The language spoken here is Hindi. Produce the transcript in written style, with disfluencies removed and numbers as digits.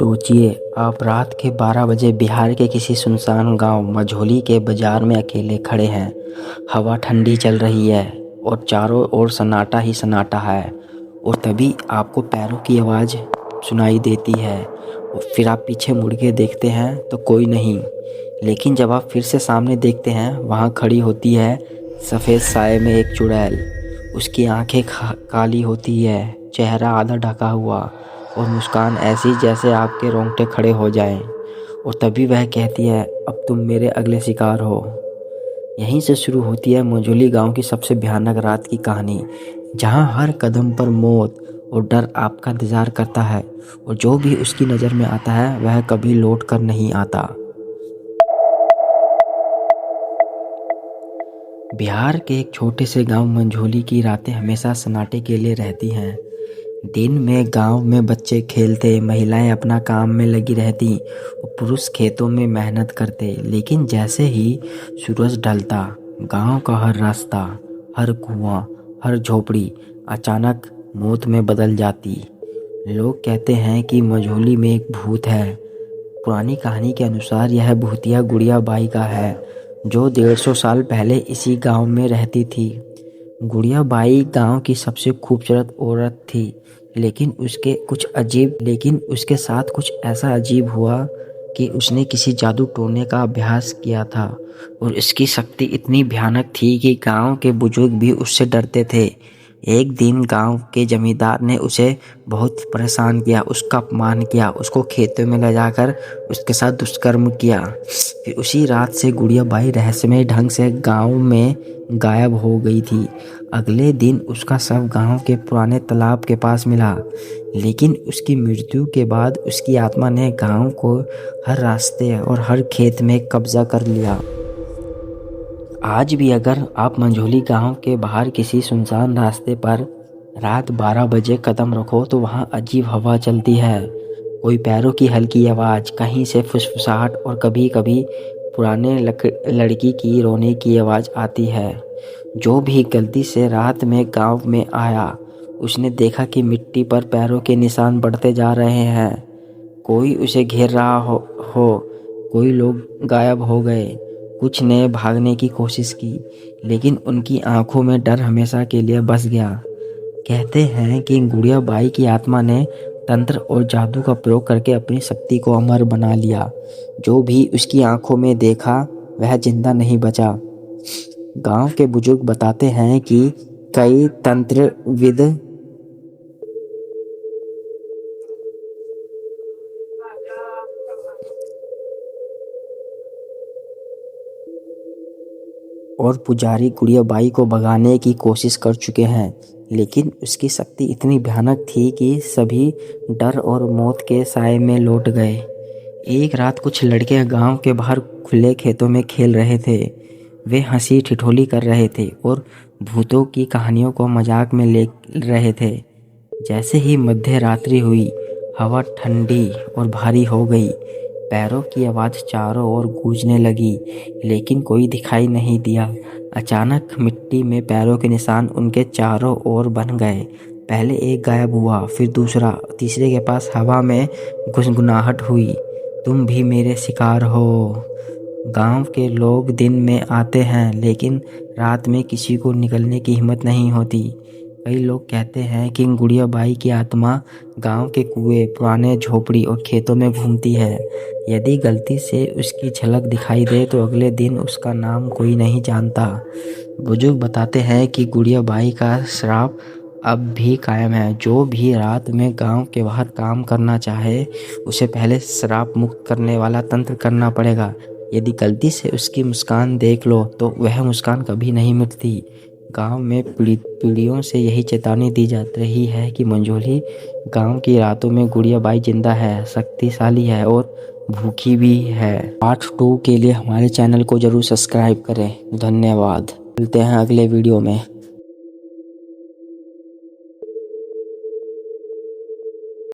सोचिए, आप रात के 12 बजे बिहार के किसी सुनसान गांव मझौली के बाजार में अकेले खड़े हैं। हवा ठंडी चल रही है और चारों ओर सन्नाटा ही सन्नाटा है। और तभी आपको पैरों की आवाज़ सुनाई देती है। और फिर आप पीछे मुड़ के देखते हैं तो कोई नहीं। लेकिन जब आप फिर से सामने देखते हैं, वहाँ खड़ी होती है सफ़ेद साए में एक चुड़ैल। उसकी आंखें काली होती है, चेहरा आधा ढका हुआ और मुस्कान ऐसी जैसे आपके रोंगटे खड़े हो जाएं। और तभी वह कहती है, अब तुम मेरे अगले शिकार हो। यहीं से शुरू होती है मझौली गांव की सबसे भयानक रात की कहानी, जहां हर कदम पर मौत और डर आपका इंतज़ार करता है। और जो भी उसकी नज़र में आता है वह कभी लौट कर नहीं आता। बिहार के एक छोटे से गांव मझौली की रातें हमेशा सन्नाटे के लिए रहती हैं। दिन में गांव में बच्चे खेलते, महिलाएं अपना काम में लगी रहती और पुरुष खेतों में मेहनत करते। लेकिन जैसे ही सूरज ढलता, गांव का हर रास्ता, हर कुआं, हर झोपड़ी अचानक मौत में बदल जाती। लोग कहते हैं कि मझौली में एक भूत है। पुरानी कहानी के अनुसार यह भूतिया गुड़िया बाई का है, जो 150 साल पहले इसी गांव में रहती थी। गुड़िया बाई गांव की सबसे खूबसूरत औरत थी, लेकिन उसके साथ कुछ ऐसा अजीब हुआ कि उसने किसी जादू टोने का अभ्यास किया था। और इसकी शक्ति इतनी भयानक थी कि गांव के बुजुर्ग भी उससे डरते थे। एक दिन गांव के जमींदार ने उसे बहुत परेशान किया, उसका अपमान किया, उसको खेतों में ले जाकर उसके साथ दुष्कर्म किया। फिर उसी रात से गुड़िया बाई रहस्यमय ढंग से गांव में गायब हो गई थी। अगले दिन उसका शव गांव के पुराने तालाब के पास मिला। लेकिन उसकी मृत्यु के बाद उसकी आत्मा ने गांव को हर रास्ते और हर खेत में कब्जा कर लिया। आज भी अगर आप मझौली गांव के बाहर किसी सुनसान रास्ते पर रात 12 बजे कदम रखो तो वहां अजीब हवा चलती है। कोई पैरों की हल्की आवाज़, कहीं से फुसफुसाहट और कभी कभी पुराने लड़की की रोने की आवाज़ आती है। जो भी गलती से रात में गांव में आया, उसने देखा कि मिट्टी पर पैरों के निशान बढ़ते जा रहे हैं। कोई उसे घेर रहा हो, कोई लोग गायब हो गए, कुछ ने भागने की कोशिश की, लेकिन उनकी आंखों में डर हमेशा के लिए बस गया। कहते हैं कि गुड़िया बाई की आत्मा ने तंत्र और जादू का प्रयोग करके अपनी शक्ति को अमर बना लिया। जो भी उसकी आंखों में देखा वह जिंदा नहीं बचा। गांव के बुजुर्ग बताते हैं कि कई तंत्रविद और पुजारी गुड़िया बाई को भगाने की कोशिश कर चुके हैं, लेकिन उसकी शक्ति इतनी भयानक थी कि सभी डर और मौत के साए में लौट गए। एक रात कुछ लड़के गांव के बाहर खुले खेतों में खेल रहे थे। वे हंसी ठिठोली कर रहे थे और भूतों की कहानियों को मजाक में ले रहे थे। जैसे ही मध्य रात्रि हुई, हवा ठंडी और भारी हो गई। पैरों की आवाज़ चारों ओर गूंजने लगी, लेकिन कोई दिखाई नहीं दिया। अचानक मिट्टी में पैरों के निशान उनके चारों ओर बन गए। पहले एक गायब हुआ, फिर दूसरा, तीसरे के पास हवा में गुनगुनाहट हुई, तुम भी मेरे शिकार हो। गांव के लोग दिन में आते हैं, लेकिन रात में किसी को निकलने की हिम्मत नहीं होती। कई लोग कहते हैं कि गुड़िया बाई की आत्मा गांव के कुएं, पुराने झोपड़ी और खेतों में घूमती है। यदि गलती से उसकी झलक दिखाई दे तो अगले दिन उसका नाम कोई नहीं जानता। बुजुर्ग बताते हैं कि गुड़िया बाई का श्राप अब भी कायम है। जो भी रात में गांव के बाहर काम करना चाहे, उसे पहले श्राप मुक्त करने वाला तंत्र करना पड़ेगा। यदि गलती से उसकी मुस्कान देख लो तो वह मुस्कान कभी नहीं मिटती। गांव में पीढ़ियों से यही चेतावनी दी जा रही है कि मझौली गांव की रातों में गुड़िया बाई जिंदा है, शक्तिशाली है और भूखी भी है। पार्ट 2 के लिए हमारे चैनल को जरूर सब्सक्राइब करें। धन्यवाद। मिलते हैं अगले वीडियो में।